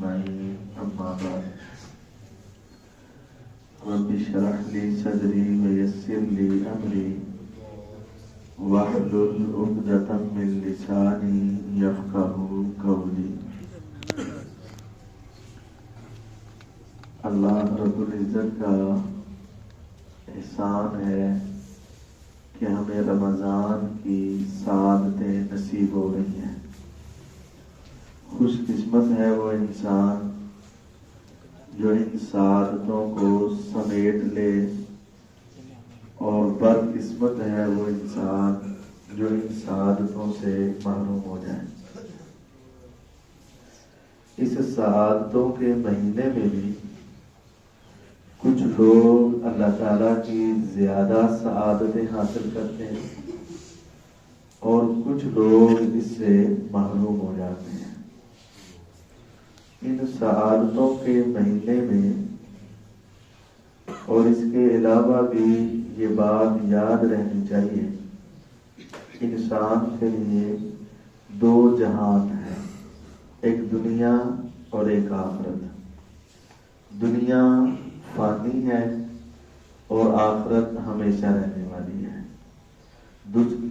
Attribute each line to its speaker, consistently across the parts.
Speaker 1: أجمعين أما بعد رب اشرح لي صدري ويسر لي أمري واحلل عقدة من لساني يفقهوا قولي۔ اللہ رب العزت کا احسان ہے کہ ہمیں رمضان کی سعادتیں نصیب ہو رہی ہیں۔ خوش قسمت ہے وہ انسان جو ان سعادتوں کو سمیٹ لے، اور بدقسمت ہے وہ انسان جو ان سعادتوں سے محروم ہو جائے۔ اس سعادتوں کے مہینے میں بھی کچھ لوگ اللہ تعالیٰ کی زیادہ سعادتیں حاصل کرتے ہیں اور کچھ لوگ اس سے محروم ہو جاتے ہیں۔ ان سعادتوں کے مہینے میں اور اس کے علاوہ بھی یہ بات یاد رہنی چاہیے، انسان کے لیے دو جہان ہیں، ایک دنیا اور ایک آخرت۔ دنیا فانی ہے اور آخرت ہمیشہ رہنے والی ہے۔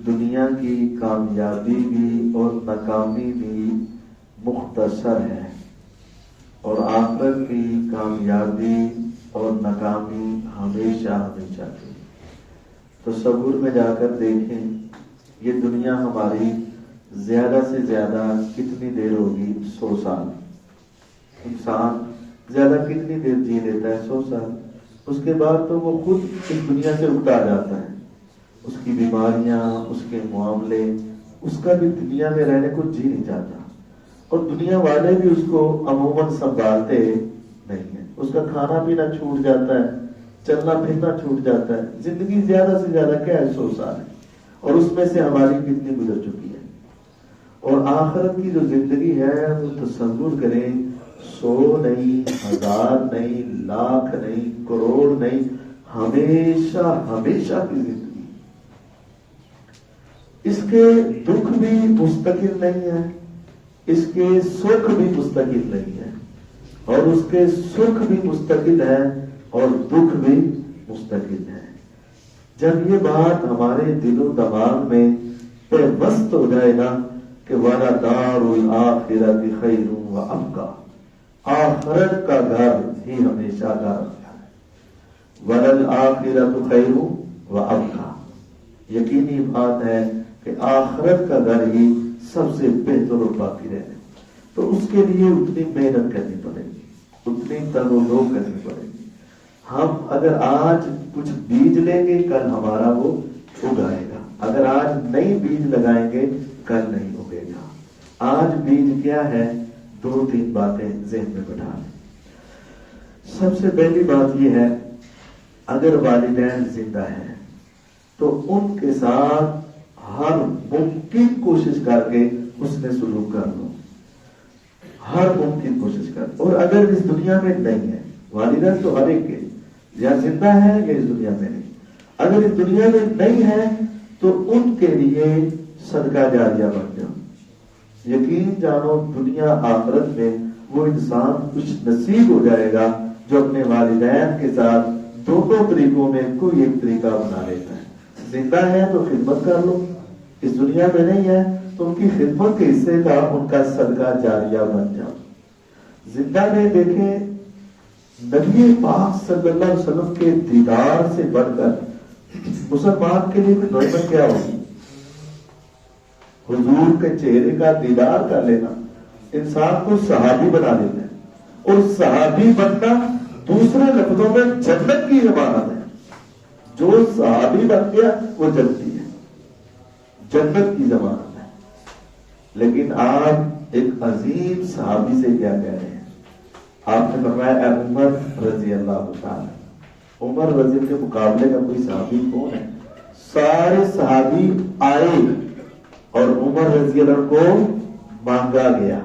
Speaker 1: دنیا کی کامیابی بھی اور ناکامی بھی مختصر ہے، اور آخرت کی کامیابی اور ناکامی ہمیشہ ہمیشہ کی۔ تصور میں جا کر دیکھیں، یہ دنیا ہماری زیادہ سے زیادہ کتنی دیر ہوگی؟ 100 سال۔ انسان زیادہ کتنی دیر جی لیتا ہے؟ 100 سال۔ اس کے بعد تو وہ خود اس دنیا سے اکتا جاتا ہے، اس کی بیماریاں، اس کے معاملے، اس کا بھی دنیا میں رہنے کو جی نہیں چاہتا، اور دنیا والے بھی اس کو عموماً سنبھالتے نہیں ہیں۔ اس کا کھانا پینا چھوٹ جاتا ہے، چلنا پھرنا چھوٹ جاتا ہے۔ زندگی زیادہ سے زیادہ کیا ہے؟ 100 سال ہے، اور اس میں سے ہماری کتنی گزر چکی ہے۔ اور آخرت کی جو زندگی ہے وہ تصور کریں، 100 نہیں، 1000 نہیں، لاکھ نہیں، کروڑ نہیں، ہمیشہ ہمیشہ کی زندگی۔ اس کے دکھ بھی مستقل نہیں ہے، اس کے سکھ بھی مستقل نہیں ہے، اور اس کے سکھ بھی مستقل ہے اور دکھ بھی مستقل ہے۔ جب یہ بات ہمارے دل و دماغ میں پیوست ہو جائے گا کہ وَلَدَارُ الْآخِرَةِ خَيْرٌ وَأَبْقَىٰ، آخرت کا گھر ہی ہمیشہ کا رہتا ہے۔ وَلَلْآخِرَةُ خَيْرٌ وَأَبْقَىٰ، یقینی بات ہے کہ آخرت کا گھر ہی سب سے بہتر اور باقی رہے، تو اس کے لیے اتنی محنت کرنی پڑے گی، اتنی تگ و دو کرنی پڑے گی۔ ہم اگر آج کچھ بیج لیں گے، کل ہمارا وہ اگائے گا۔ اگر آج نئی بیج لگائیں گے، کل نہیں اگے گا۔ آج بیج کیا ہے؟ 2-3 باتیں ذہن میں بٹھا لیں۔ سب سے پہلی بات یہ ہے، اگر والدین زندہ ہیں تو ان کے ساتھ ہر ممکن کوشش کر کے حسن سلوک کر لو، ہر ممکن کوشش کر۔ اور اگر اس دنیا میں نہیں ہے، والدین تو ہر ایک کے یا زندہ ہے یا اس دنیا میں نہیں، اگر اس دنیا میں نہیں ہے تو ان کے لیے صدقہ جاریہ بن جاؤ۔ یقین جانو، دنیا آخرت میں وہ انسان کچھ نصیب ہو جائے گا جو اپنے والدین کے ساتھ دونوں طریقوں میں کوئی ایک طریقہ بنا لیتا ہے۔ زندہ ہے تو خدمت کر لو، اس دنیا میں نہیں ہے تو ان کی خدمت کے حصے کا ان کا صدقہ جاریہ بن جاؤ۔ زندہ میں دیکھیں، نبی پاک صلی اللہ علیہ وسلم کے دیدار سے بڑھ کر مسلمان کے لیے کوئی نعمت کیا ہوگی؟ حضور کے چہرے کا دیدار کر لینا انسان کو صحابی بنا دیتا ہے، اور صحابی بننا دوسرے لفظوں میں جنت کی ضمانت ہے۔ جو صحابی بن گیا وہ جنتی ہے، جنت کی ضمانت ہے۔ لیکن آپ ایک عظیم صحابی سے کیا کہہ رہے ہیں؟ آپ نے فرمایا اے عمر رضی اللہ تعالی۔ عمر رضی کے مقابلے کا کوئی صحابی کون ہے؟ سارے صحابی آئے اور عمر رضی اللہ کو مانگا گیا،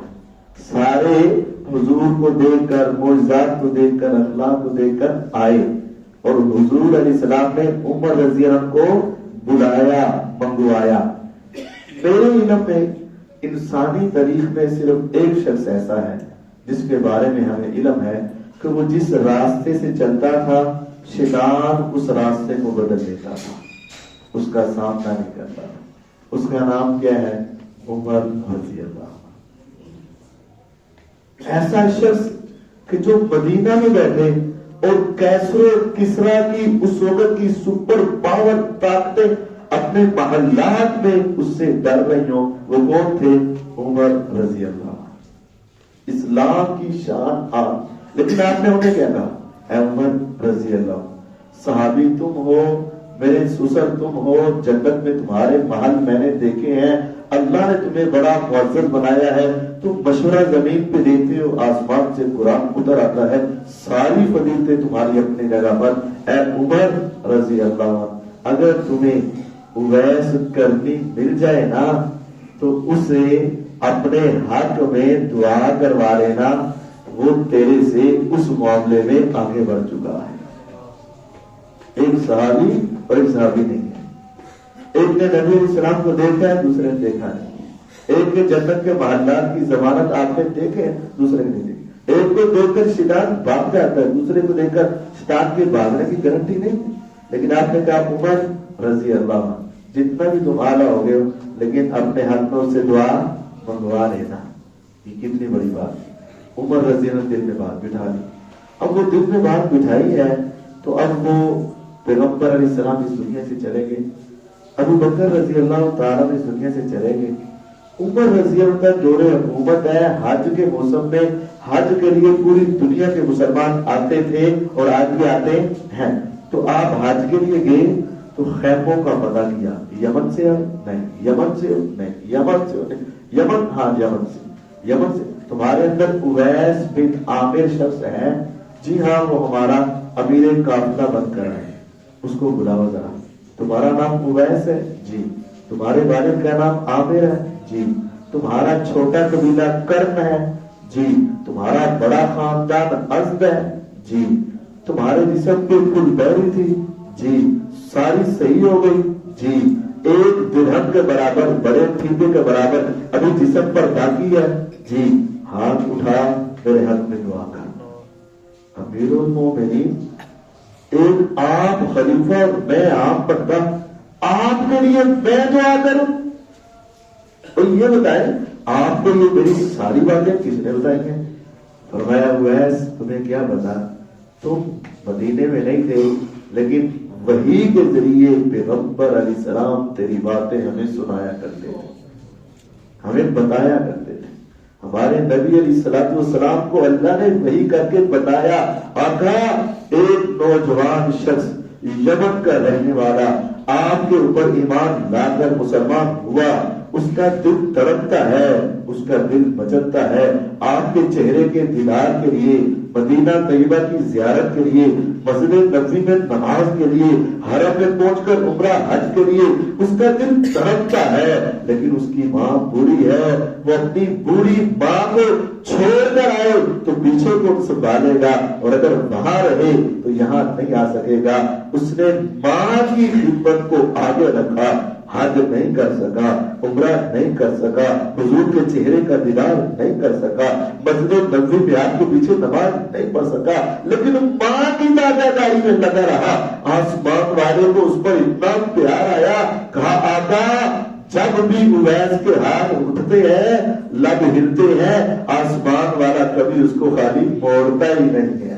Speaker 1: سارے حضور کو دیکھ کر، معجزات کو دیکھ کر، اخلاق کو دیکھ کر آئے، اور حضور علیہ السلام نے عمر رضی اللہ کو بلایا، منگوایا۔ میرے علم میں انسانی تاریخ میں صرف ایک شخص ایسا ہے جس کے بارے میں ہمیں علم ہے کہ وہ جس راستے سے چلتا تھا شیطان اس راستے کو بدل دیتا تھا، اس کا سامنا نہیں کرتا تھا۔ اس کا نام کیا ہے؟ عمر رضی اللہ عنہ۔ ایسا شخص کہ جو مدینہ میں بیٹھے اور کیسر و کسرا کی اس وقت کی سپر پاور طاقتیں اپنے محلات میں اس سے ڈر رہی ہوں، وہ کون تھے؟ عمر رضی اللہ عنہ۔ اسلام کی شان آج، لیکن آپ نے انہیں کیا کہا؟ اے عمر رضی اللہ عنہ، صحابی تم ہو، میرے سسر تم ہو، جنت میں تمہارے محل میں نے دیکھے ہیں، اللہ نے تمہیں بڑا معزز بنایا ہے، تم مشورہ زمین پہ دیتے ہو، آسمان سے قرآن اتر آتا ہے، ساری فضیلتیں تمہاری اپنی جگہ پر۔ اے عمر رضی اللہ عنہ، اگر تمہیں اویس کرنی مل جائے نا تو اسے اپنے حق میں دعا کروا لینا، وہ تیرے سے اس معاملے میں آگے بڑھ چکا ہے۔ ایک صحابی اور ایک صحابی نہیں ہے، ایک نے نبی علیہ السلام کو دیکھا ہے، دوسرے نے دیکھا نہیں، ایک کے جنت کے محلات کی ضمانت آپ نے دیکھے، دوسرے نے نہیں دیکھی، ایک کو دیکھ کر شیطان بھاگ جاتا ہے، دوسرے کو دیکھ کر شیطان کے بھاگنے کی گارنٹی نہیں، لیکن آپ نے کہا عمر رضی اللہ عنہ جتنا بھی تم اعلیٰ ہو گئے ہو لیکن اپنے ہاتھوں سے دعا منگوا لینا۔ یہ کتنی بڑی بات ہے۔ عمر رضی اللہ دل میں بات بٹھا لی۔ اب وہ دل میں بات بٹھائی ہے تو اب وہ پیغمبر علیہ السلام اس دنیا سے چلے گئے، ابو بکر رضی اللہ تعالیٰ اس دنیا سے چلے گئے، عمر رضی اللہ کا دور حکومت ہے، حج کے موسم میں حج کے لیے پوری دنیا کے مسلمان آتے تھے اور آج بھی آتے ہیں۔ تو آپ حج کے لیے گئے تو خیموں کا پتہ کیا، یمن سے نہیں، یمن سے نہیں، یمن سے نہیں، یمن، ہاں یمن سے، یمن سے تمہارے اندر اویس بن عامر شخص ہے، جی ہاں وہ ہمارا امیر قافلہ بن کر ہے، اس کو بلاؤ ذرا۔ تمہارا نام اویس ہے؟ جی۔ تمہارے والد کا نام عامر ہے؟ جی۔ تمہارا چھوٹا قبیلہ کرن ہے؟ جی۔ تمہارا بڑا خاندان ازد ہے؟ جی۔ تمہارے جسم پہ کل بیری تھی؟ جی۔ ساری صحیح ہو گئی؟ جی۔ ایک درہم کے برابر، بڑے ٹھیکے کے برابر ابھی جسم پر باقی ہے؟ جی۔ ہاتھ اٹھا میرے حق میں دعا کر۔ امیر المومنین، ایک آپ خلیفہ اور میں عام بندہ، آپ کے لیے میں دعا کروں؟ اور یہ بتائیں آپ کو یہ میری ساری باتیں کس نے بتائی ہیں؟ فرمایا ویس تمہیں کیا پتا، تم مدینے میں نہیں تھے لیکن وحی کے ذریعے پیغمبر علیہ السلام تیری باتیں ہمیں سنایا کرتے تھے، ہمیں بتایا کرتے تھے۔ ہمارے نبی علیہ السلام کو اللہ نے وحی کر کے بتایا، آقا ایک نوجوان شخص یمن کا رہنے والا آپ کے اوپر ایمان لا کر مسلمان ہوا، اس کا دل تڑپتا ہے، اس کا دل مچلتا ہے آپ کے چہرے کے دیدار کے لیے، مدینہ طیبہ کی زیارت کے لیے، مسجد نبوی میں نماز کے لیے، حرم میں پہنچ کر عمرہ حج کے لیے، اس کا دل تڑپتا ہے، لیکن اس کی ماں بوڑھی ہے، وہ اپنی بوڑھی ماں کو چھوڑ کر آئے تو پیچھے کو سنبھالے گا، اور اگر وہاں رہے تو یہاں نہیں آ سکے گا۔ اس نے ماں کی خدمت کو آگے رکھا، حج نہیں کر سکا، عمرہ نہیں کر سکا، حضور کے چہرے کا دیدار نہیں کر سکا، مسجد نبوی میں آپ کے پیچھے نماز نہیں پڑھ سکا، لیکن ماں کی تابعداری میں لگا رہا۔ آسمان والے کو اس پر اتنا پیار آیا، کہا آقا جب بھی اویس کے ہاتھ اٹھتے ہیں، لب ہلتے ہیں، آسمان والا کبھی اس کو خالی موڑتا ہی نہیں ہے۔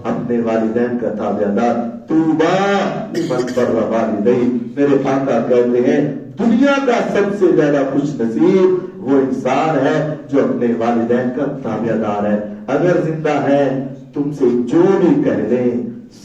Speaker 1: اپنے والدین کا تابعدار، طوبیٰ لمن بر والدیہ، میرے آقا کہتے ہیں دنیا کا سب سے زیادہ خوش نصیب وہ انسان ہے جو اپنے والدین کا تابعدار ہے۔ اگر زندہ ہے تم سے جو بھی کہہ لیں،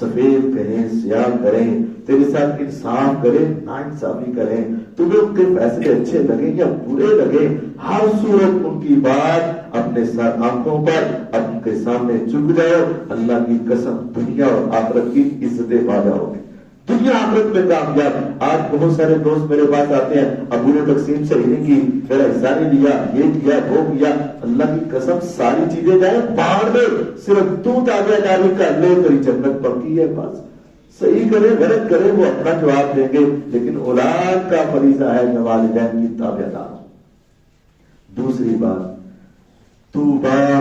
Speaker 1: سفید کہیں سیاہ کریں، تیرے ساتھ انصاف کریں نا انصافی کریں، تمہیں ان کے فیصلے اچھے لگیں یا برے لگیں، ہر صورت ان کی بات اپنے سر آنکھوں پر ان کے سامنے جھک جاؤ، اللہ کی قسم دنیا اور آخرت کی عزتیں پا جاؤ گے، دنیا آخرت میں کامیاب۔ آج بہت سارے دوست میرے پاس آتے ہیں، ابو نے تقسیم صحیح نہیں کی، میرا حصہ نہیں لیا، یہ کیا وہ کیا، اللہ کی قسم ساری چیزیں جائیں باہر میں، صرف تو تابعداری کر لے تیری جنت پکی ہے۔ بس صحیح کرے غلط کرے وہ اپنا جواب دیں گے، لیکن اولاد کا فریضہ ہے کہ والدین کی تابعدار۔ دوسری بات، طوبیٰ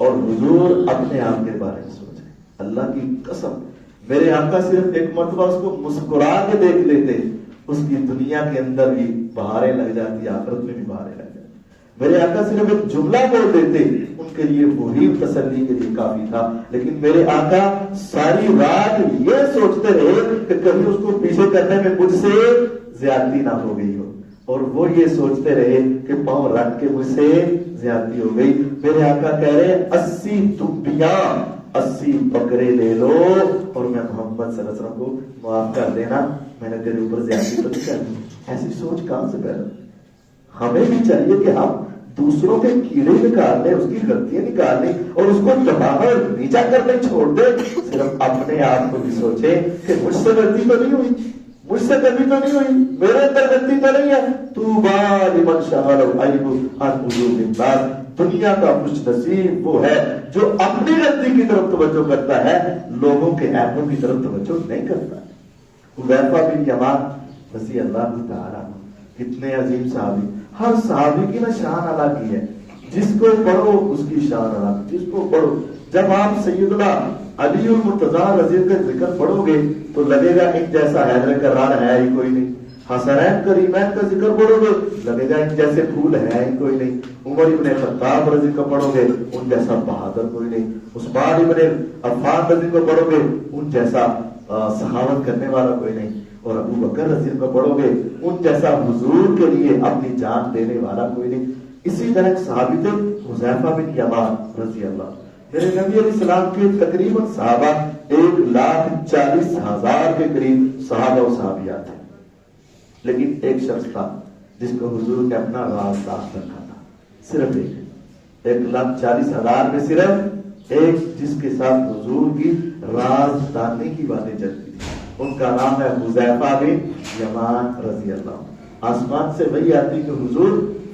Speaker 1: اور حضور اپنے آپ کے بارے میں سوچے. اللہ کی قسم میرے آقا صرف ایک مرتبہ اس کو مسکرا کے دیکھ لیتے, اس کی دنیا کے اندر بھی بہاریں لگ جاتی, آخرت میں بھی بہاریں لگ جاتی. میرے آقا صرف ایک جملہ بول دیتے, ان کے لیے وہی تسلی کے لیے کافی تھا. لیکن میرے آقا ساری رات یہ سوچتے رہے کہ کبھی اس کو پیچھے کرنے میں مجھ سے زیادتی نہ ہو گئی ہو, اور وہ یہ سوچتے رہے کہ پاؤں رکھ کے مجھ سے زیادتی ہو گئی. میرے آقا کہہ رہے 80 دبیاں 80 بکرے لے لو اور میں محمد صلی اللہ علیہ وسلم کو معاف کر دینا, میں نے تیرے اوپر زیادتی تو نہیں کرنی. ایسی سوچ کہاں سے پیدا؟ ہمیں بھی چاہیے کہ ہم دوسروں کے کیڑے نکالنے, اس کی غلطیاں نکالنے اور اس کو دبانا اور نیچا کرنے چھوڑ دے. صرف اپنے آپ کو بھی سوچے کہ مجھ سے غلطی تو نہیں ہوئی, مجھ سے کبھی تو نہیں ہوئی, میرے اندر غلطی تو نہیں ہے. طوبی لمن شغل العیب عن عیوب الناس, دنیا کا خوش نصیب وہ ہے جو اپنی غلطی کی طرف توجہ کرتا ہے, لوگوں کے عیبوں کی طرف توجہ نہیں کرتا. حذیفہ بن یمان رضی اللہ تعالیٰ عنہ کتنے عظیم صحابی, ہر صحابی کی نا شان الگ ہی ہے. جس کو پڑھو اس کی شان الگ, جس کو پڑھو. جب آپ سیدنا علی المرتضیٰ رضی اللہ کا ذکر پڑھو گے تو لگے گا ان جیسا حیدر کرار ہے ہی کوئی نہیں. حسنین کریمین کا ذکر پڑھو گے لگے گا ان جیسے پھول ہے ہی کوئی نہیں. عمر ابن خطاب رضی کا پڑھو گے ان جیسا بہادر کوئی نہیں. عثمان ابن عفان رضی کو پڑھو گے ان جیسا سخاوت کرنے والا کوئی نہیں. اور ابو بکر رضی اللہ کو پڑھو گے ان جیسا حضور کے لیے اپنی جان دینے والا کوئی نہیں. اسی طرح صحابی تھے حذیفہ بن یمان رضی اللہ. میرے نبی علیہ السلام کے تقریباً صحابہ 1,40,000 کے قریب صحابہ و صحابیات ہیں, لیکن ایک شخص تھا جس کو حضور نے اپنا راز داشت رکھا تھا, صرف ایک. 1,40,000 میں صرف ایک جس کے ساتھ حضور کی راز داننے کی باتیں چلتی تھی, ان کا نام ہے حذیفہ بن یمان رضی اللہ. آسمان سے وہی آتی کہ حضور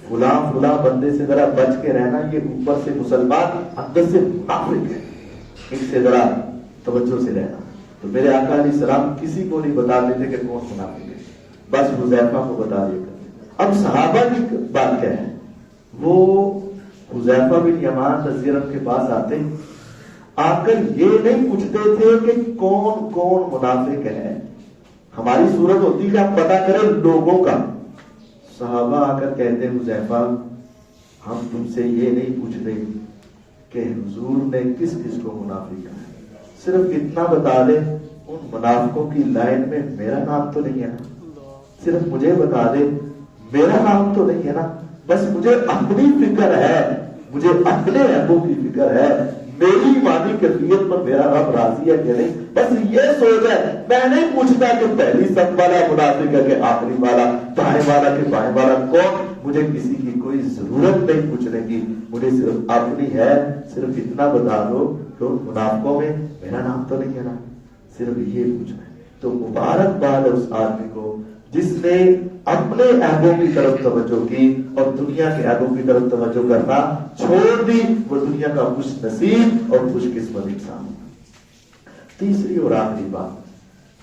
Speaker 1: فلاں بندے سے ذرا بچ کے رہنا, یہ اوپر سے مسلمان اندر سے منافق ہے, ان سے ذرا توجہ سے رہنا. تو میرے آقا علیہ السلام کسی کو نہیں بتا دیتے کہ کون منافق ہے, بس حذیفہ کو بتا دیا کرتے. اب صحابہ کی بات کیا ہے, وہ حذیفہ بن یمان رضی اللہ کے پاس آتے, آ کر یہ نہیں پوچھتے تھے کہ کون کون منافق ہے. ہماری صورت ہوتی کہ ہم پتہ کریں لوگوں کا. صحابہ آ کر کہتے ہیں حذیفہ ہم تم سے یہ نہیں پوچھتے کہ حضور نے کس کس کو منافق کہا ہے, صرف اتنا بتا دے ان منافقوں کی لائن میں میرا نام تو نہیں ہے نا, صرف مجھے بتا دے میرا نام تو نہیں ہے نا. بس مجھے اپنی فکر ہے, مجھے اپنے عیبوں کی فکر ہے, میری ایمانی کیفیت پر میرا رب راضی ہے کہ نہیں, بس یہ سوچ ہے. میں نہیں پوچھتا کہ پہلی صف والا منافق ہے کہ آخری والا, دائیں والا کہ بائیں والا کون, مجھے کسی کی کوئی ضرورت نہیں پوچھنے کی, مجھے صرف اپنی ہے. صرف اتنا بتا دو کہ ان منافقوں میں میرا نام تو نہیں ہے نا, صرف یہ پوچھنا ہے. تو مبارکباد ہے اس آدمی کو جس نے اپنے عیبوں کی طرف توجہ کی اور دنیا کے عیبوں کی طرف توجہ کرنا چھوڑ دی. وہ دنیا کا خوش نصیب اور خوش قسمت انسان. تیسری اور آخری بات,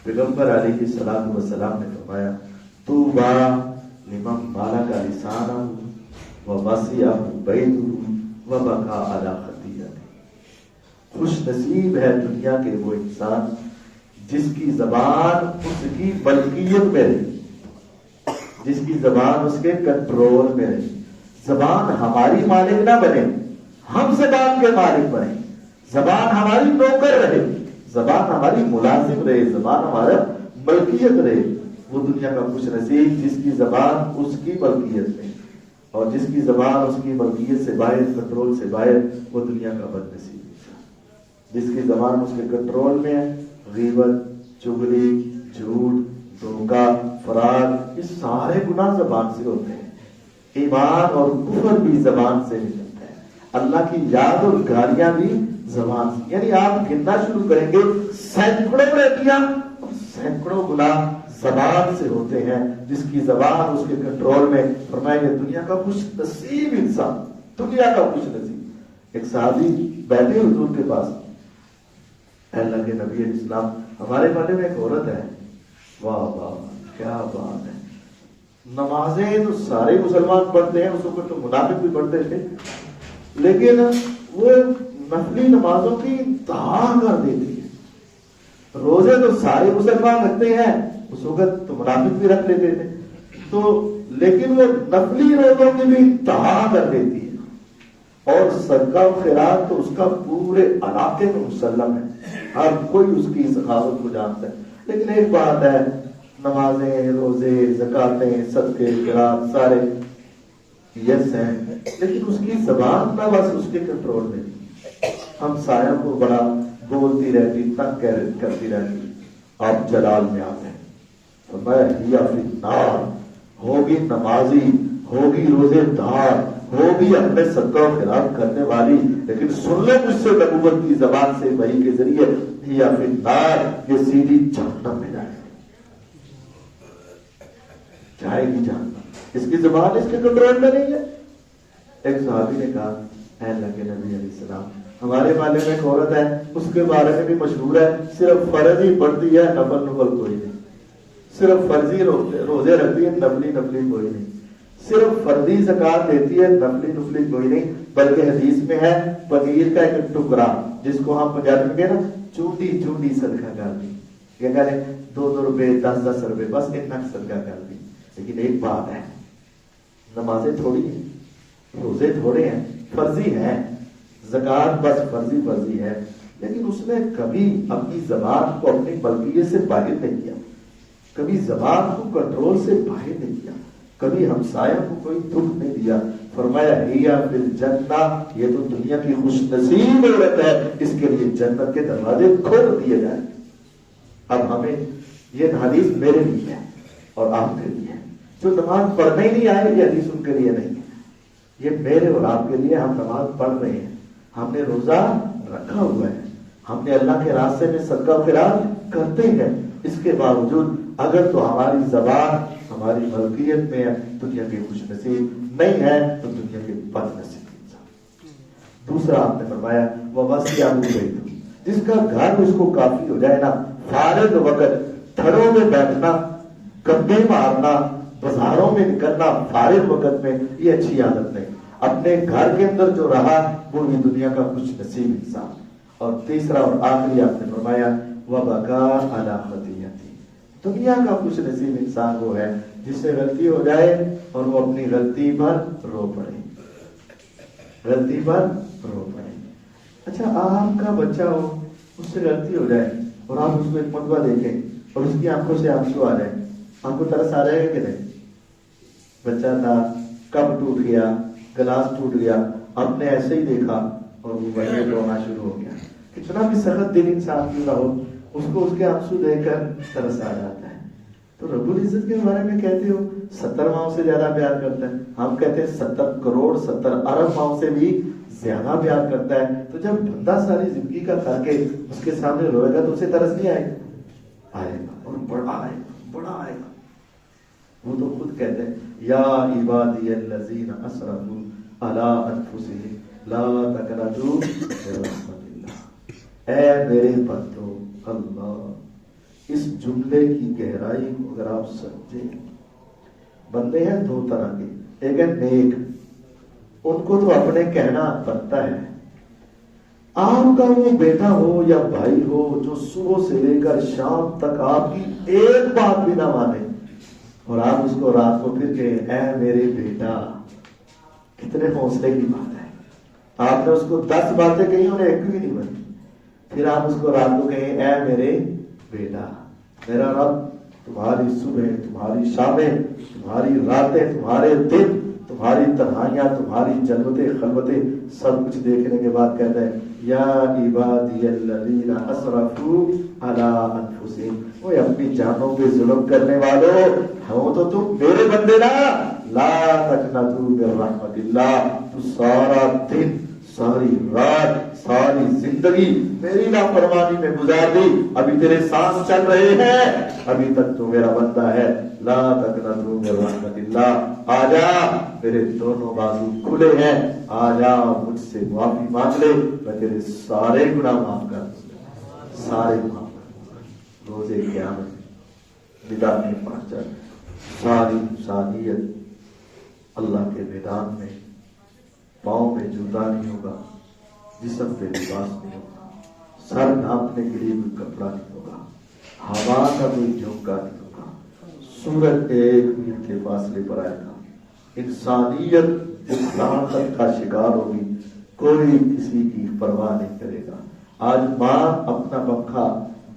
Speaker 1: پیغمبر علیہ الصلوۃ والسلام نے فرمایا طوبی لمن ملک لسانہ ووسعہ بیتہ وبکا علی خطیئتہ. خوش نصیب ہے دنیا کے وہ انسان جس کی زبان اس کی ملکیت میں رہی, جس کی زبان اس کے کنٹرول میں رہی. زبان ہماری مالک نہ بنے, ہم زبان کے مالک بنے. زبان ہماری نوکر رہے, زبان ہماری ملازم رہے, زبان ہمارا ملکیت رہے. وہ دنیا کا خوش نصیب جس کی زبان اس کی ملکیت میں, اور جس کی زبان اس کی ملکیت سے باہر, کنٹرول سے باہر, وہ دنیا کا بد نصیب. جس کی زبان اس کے کنٹرول میں ہے, غیبت, چغلی, جھوٹ, دھوکہ, فرار, یہ سارے گناہ زبان سے ہوتے ہیں. ایمان اور کفر بھی زبان سے نکلتے ہیں. اللہ کی یاد اور گالیاں بھی زبان سے. یعنی آپ گننا شروع کریں گے سینکڑوں نیکیاں اور سینکڑوں گناہ زبان سے ہوتے ہیں. جس کی زبان اس کے کنٹرول میں, فرمایا یہ دنیا کا خوش نصیب انسان, دنیا کا خوش نصیب. ایک صحابی بیٹھے حضور کے پاس, اللہ کے نبی علیہ السلام ہمارے محلے میں ایک عورت ہے, واہ واہ کیا بات ہے, نمازیں تو سارے مسلمان پڑھتے ہیں, اس وقت تو منافق بھی پڑھتے تھے, لیکن وہ نفلی نمازوں کی انتہا کر دیتی ہے. روزے تو سارے مسلمان رکھتے ہیں، اس وقت تو منافق بھی رکھ لیتے تھے، تو لیکن وہ نفلی روزوں کی بھی انتہا کر دیتی ہے. اور صدقہ و خیرات تو اس کا پورے علاقے میں مسلم ہے، ہر کوئی اس کی سخاوت کو جانتا ہے. لیکن ایک بات ہے، نمازیں، روزے، زکاتیں، صدقے، خیرات سارے یس ہیں، لیکن اس کی زبان نہ بس اس کے کنٹرول میں. ہم سایہ کو بڑا بولتی رہتی، تنگ کرتی رہتی. آپ جلال میں آتے ہیں فرمایا ہی فی النار، ہوگی نمازی، ہوگی روزے دار، ہوگی اپنے صدقہ و خیرات کرنے والی، لیکن سن لے مجھ سے نبوت کی زبان سے وحی کے ذریعے، ہی فی النار، یہ سیدھی جہنم میں جائے گی جہنم. اس کی زبان اس کے کنٹرول میں نہیں ہے. ایک صحابی نے کہا اے اللہ کے نبی علیہ السلام، ہمارے محلے میں ایک عورت ہے، اس کے بارے میں بھی مشہور ہے، صرف فرض ہی پڑھتی ہے، نفل کوئی نہیں، صرف فرضی روزے رکھتی ہے، نفلی کوئی نہیں، صرف فرضی زکات دیتی ہے، نفلی کوئی نہیں. بلکہ حدیث میں ہے پنیر کا ایک ٹکڑا، جس کو ہم پنجابی میں نا چونڈی صدقہ کر دی، کیا کریں 2 روپے 10 روپے، بس اتنا صدقہ کر دی. لیکن ایک بات ہے، نمازیں تھوڑی ہیں، روزے تھوڑے ہیں، فرضی ہیں، زکات بس فرضی ہے، لیکن اس نے کبھی اپنی زبان کو اپنی ملکیت سے باہر نہیں کیا، کبھی زبان کو کنٹرول سے باہر نہیں کیا، کبھی ہمسایہ کو کوئی دکھ نہیں دیا. فرمایا ہیا فی الجنہ، یہ تو دنیا کی خوش نصیب عورت ہے، اس کے لیے جنت کے دروازے کھول دیے جائیں. اب ہمیں یہ حدیث میرے لیے ہے اور آپ کے لیے ہے. جو نماز پڑھنے ہی نہیں آئے، یہ حدیث ان کے لیے نہیں ہے، یہ میرے اور آپ کے لیے. ہم نماز پڑھ رہے ہیں، ہم نے روزہ رکھا ہوا ہے، ہم نے اللہ کے راستے میں صدقہ و خیرات کرتے ہیں، اس کے باوجود اگر تو ہماری زبان ہماری ملکیت میں دنیا کے خوش نصیب نہیں ہے تو دنیا کے بد نصیب انسان. دوسرا آپ نے فرمایا وَوَسِعَهُ بَيْتُهُ، جس کا گھر اس کو کافی ہو جائے نا، فارغ وقت تھڑوں میں بیٹھنا، گپے مارنا، بازاروں میں نکلنا فارغ وقت میں، یہ اچھی عادت نہیں. اپنے گھر کے اندر جو رہا وہ بھی دنیا کا خوش نصیب انسان. اور تیسرا اور آخری آپ نے فرمایا وَبَكَىٰ عَلَىٰ خَطِيئَتِهِ، دنیا کا خوش نصیب انسان وہ ہے جس سے غلطی ہو جائے اور وہ اپنی غلطی پر رو پڑے، غلطی پر رو پڑے. اچھا آپ کا بچہ ہو، اس سے غلطی ہو جائے اور آپ اس کو ایک مرتبہ دیکھیں اور اس کی آنکھوں سے آنسو آ جائے، آپ کو ترس آ جائے گا کہ نہیں؟ بچہ تھا، کب ٹوٹ گیا، گلاس ٹوٹ گیا، آپ نے ایسے ہی دیکھا اور وہ بچے رونا شروع ہو گیا. کتنا بھی سخت دل انسان کیوں نہ ہو، اس کو اس کے آنسو دیکھ کر ترس آ جاتا ہے. تو رب العزت کے بارے میں کہتے ہو 70 ماؤں سے زیادہ پیار کرتا ہے، ہم کہتے ہیں 70 کروڑ 70 ارب ماؤں سے بھی زیادہ پیار کرتا ہے. تو جب بندہ ساری زندگی کا کر کے اس کے سامنے روئے گا تو اسے ترس نہیں آئے گا؟ آئے گا، اور بڑا آئے گا. وہ تو خود کہتے ہیں یا عبادی الذین اسرفوا علی انفسہم لا تقنطوا من رحمت اللہ. اے میرے بندو، اللہ، اس جملے کی گہرائی کو اگر آپ سمجھیں. بندے ہیں 2 طرح کے، ایک ہے نیک، ان کو تو اپنے کہنا بنتا ہے. آپ کا وہ بیٹا ہو یا بھائی ہو جو صبح سے لے کر شام تک آپ کی ایک بات بھی نہ مانے اور آپ اس کو رات کو پھر کہیں اے میرے بیٹا، کتنے حوصلے کی بات ہے. آپ نے اس کو 10 باتیں کہی، انہیں ایک بھی نہیں بنی، پھر آپ اس کو رات کو کہیں اے میرے بیٹا. میرا رب تمہاری صبح، تمہاری شامیں، تمہاری راتیں، تمہارے دن، تمہاری تنہائیاں، تمہاری جلوتیں خلوتیں سب کچھ دیکھنے کے بعد کہتا ہے یا عبادی الذین اسرفوا علی انفسہم، وہ اپنی جانوں پہ ظلم کرنے والوں ہو تو تم میرے بندے نا، لا تقنطوا من رحمت اللہ. تو سارا دن، ساری رات، ساری زندگی میری نافرمانی میں گزار دی، ابھی تیرے سانس چل رہے ہیں، ابھی تک تو میرا بندہ ہے. لا تقنطوا من رحمت اللہ. آجا، میرے دونوں بازو کھلے ہیں، آجا مجھ سے معافی مانگ لے، میں تیرے سارے گناہ معاف کر دوں، سارے معاف کر دوں. روزے قیامت میدان میں پہنچا، ساری انسانیت اللہ کے میدان میں پاؤں میں جوتا نہیں ہوگا، جسم پہ لباس نہیں ہوگا، سر ڈھانپنے کے لیے کوئی کپڑا نہیں ہوگا، ہوا کا کوئی جھونکا نہیں ہوگا، سورج 1 میل کے فاصلے پر آئے گا، انسانیت اخلاقت کا شکار ہوگی، کوئی کسی کی پرواہ نہیں کرے گا۔ آج ماں اپنا پنکھا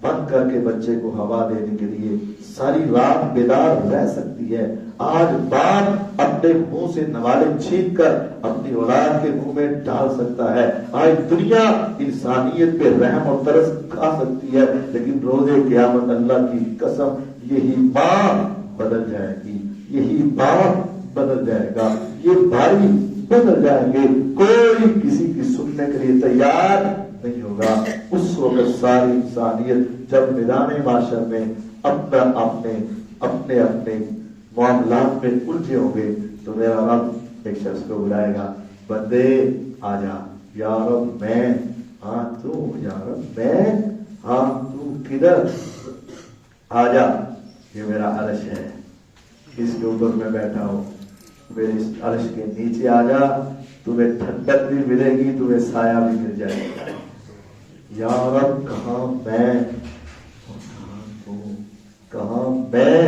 Speaker 1: بند کر کے بچے کو ہوا دینے کے لیے ساری رات بیدار رہ سکتی ہے، آج باپ اپنے منہ سے نوالے چھین کر اپنی اولاد کے منہ میں ڈال سکتا ہے، آج دنیا انسانیت پہ رحم اور ترس کھا سکتی ہے، لیکن روز قیامت اللہ کی قسم یہی ماں بدل جائے گی، یہی باپ بدل جائے گا، یہ بھائی بدل جائیں گے، کوئی کسی کی سننے کے لیے تیار نہیں ہوگا۔ اس وقت ساری انسانیت جب میدان معاشر میں اپنے معاملات میں الجھے ہوں گے تو میرا رب ایک شخص کو بلائے گا، بندے آ جا، یا رب میں، ہاں تو، یا رب میں، ہاں تو کدھر، آ جا، یہ میرا عرش ہے، اس کے اوپر میں بیٹھا ہوں، میرے اس عرش کے نیچے آ جا، تمہیں ٹھنڈک بھی ملے گی، تمہیں سایہ بھی مل جائے گا۔ یا رب کہاں میں، کہاں میں،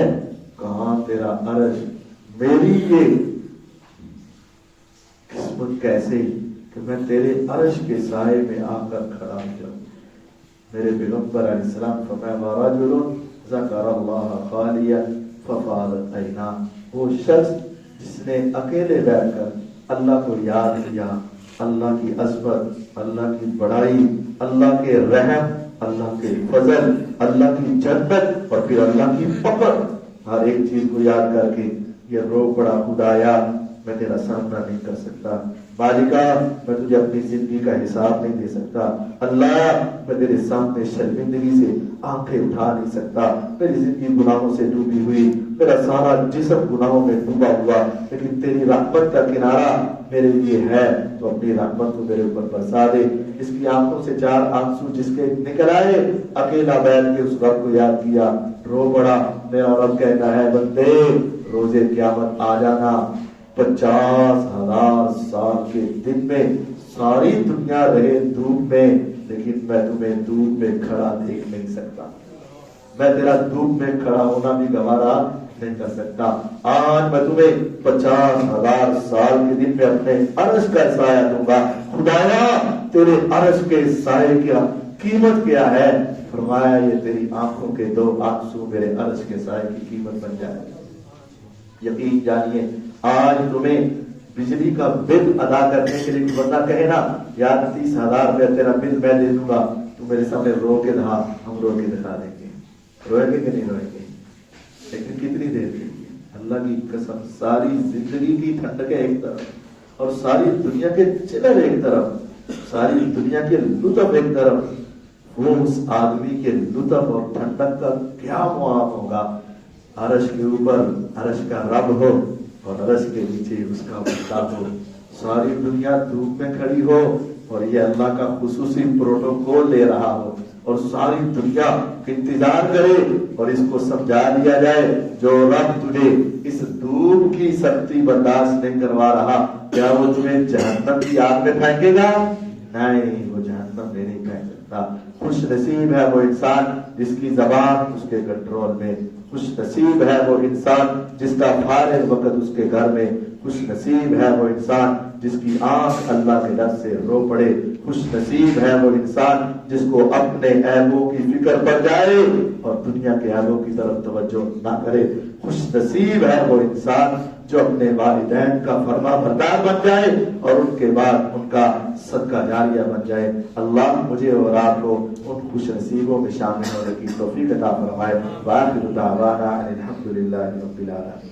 Speaker 1: کہاں تیرا عرش، میری یہ قسمت کیسے کہ میں تیرے عرش کے سائے میں آ کر کھڑا ہو جاؤں۔ میرے پیغمبر علیہ السلام فرمایا وَرَجُلٌ ذَكَرَ اللَّهَ خَالِيًا فَفَاضَتْ عَيْنَاهُ، وہ شخص جس نے اکیلے بیٹھ کر اللہ کو یاد کیا، اللہ کی عظمت، اللہ کی بڑائی، اللہ کے رحم، اللہ کے فضل، اللہ کی جنت اور پھر اللہ کی پکڑ، ہر ایک چیز کو یاد کر کے یہ رو پڑا، خدایا میں تیرا سامنا نہیں کر سکتا، مالکا میں تجھے اپنی زندگی کا حساب نہیں دے سکتا، اللہ میں تیرے سامنے شرمندگی سے آنکھیں اٹھا نہیں سکتا، میری زندگی گناہوں سے ڈوبی ہوئی، میرا سارا جسم گناہوں میں ڈوبا ہوا، لیکن تیری رحمت کا کنارہ میرے لیے ہے، تو اپنی رحمت کو میرے اوپر برسا دے۔ اس کی آنکھوں سے 4 آنسو جس کے نکل آئے، اکیلا بیٹھ کے اس رب کو یاد کیا، رو پڑا، میرا رب کہتا ہے بندے روز قیامت آ جانا، 50,000 سال کے دن میں ساری دنیا رہے دھوپ میں، لیکن میں تمہیں دھوپ میں کھڑا دیکھ نہیں سکتا، میں تیرا دھوپ میں کھڑا ہونا بھی گوارا نہیں کر سکتا، آج میں تمہیں 50,000 سال کے دن میں اپنے عرش کا سایہ دوں گا، خدایا تیرے عرش کے سائے کی قیمت کیا ہے؟ فرمایا یہ تیری آنکھوں کے 2 آنسو میرے عرش کے سائے کی قیمت بن جائے۔ یقین جانیے آج تمہیں بجلی کا بل ادا کرنے کے لیے بندہ کہے نا یار 30,000 روپے تیرا بل میں دے دوں گا، تو میرے سامنے رو کے دکھا، ہم رو کے دکھا دیں گے، روئیں گے کہ نہیں روئیں گے؟ لیکن کتنی دیر کے لیے؟ اللہ کی قسم ساری زندگی کی ٹھنڈک ایک طرف اور ساری دنیا کے چلر ایک طرف، ساری دنیا کے لطف ایک طرف، وہ اس آدمی کے لطف اور ٹھنڈک کا کیا معام ہوگا؟ عرش کے اوپر عرش کا رب ہو اور عرش کے نیچے اس کا بندہ ہو، ساری دنیا دھوپ میں کھڑی ہو اور یہ اللہ کا خصوصی پروٹوکول لے رہا ہو اور ساری دنیا انتظار کرے اور اس کو سمجھا دیا جائے جو رب تجھے اس دھوپ کی سختی برداشت نہیں کروا رہا، کیا وہ تمہیں جہنم کی آگ میں پھینکے گا؟ نہیں، وہ جہنم میں نہیں پھینک سکتا۔ خوش نصیب ہے وہ انسان جس کی زبان اس کے کنٹرول میں، خوش نصیب ہے وہ انسان جس کا فارغ وقت اس کے گھر میں، خوش نصیب ہے وہ انسان جس کی آنکھ اللہ کے ڈر سے رو پڑے، خوش نصیب ہے وہ انسان جس کو اپنے عیبوں کی فکر پڑ جائے اور دنیا کے عیبوں کی طرف توجہ نہ کرے، خوش نصیب ہے وہ انسان جو اپنے والدین کا فرما بردار بن جائے اور ان کے بعد ان کا صدقہ جاریہ بن جائے۔ اللہ مجھے اور آپ کو ان خوش نصیبوں میں شامل ہونے کی توفیق عطا فرمائے۔ وآخر دعوانا الحمدللہ رب العالمین۔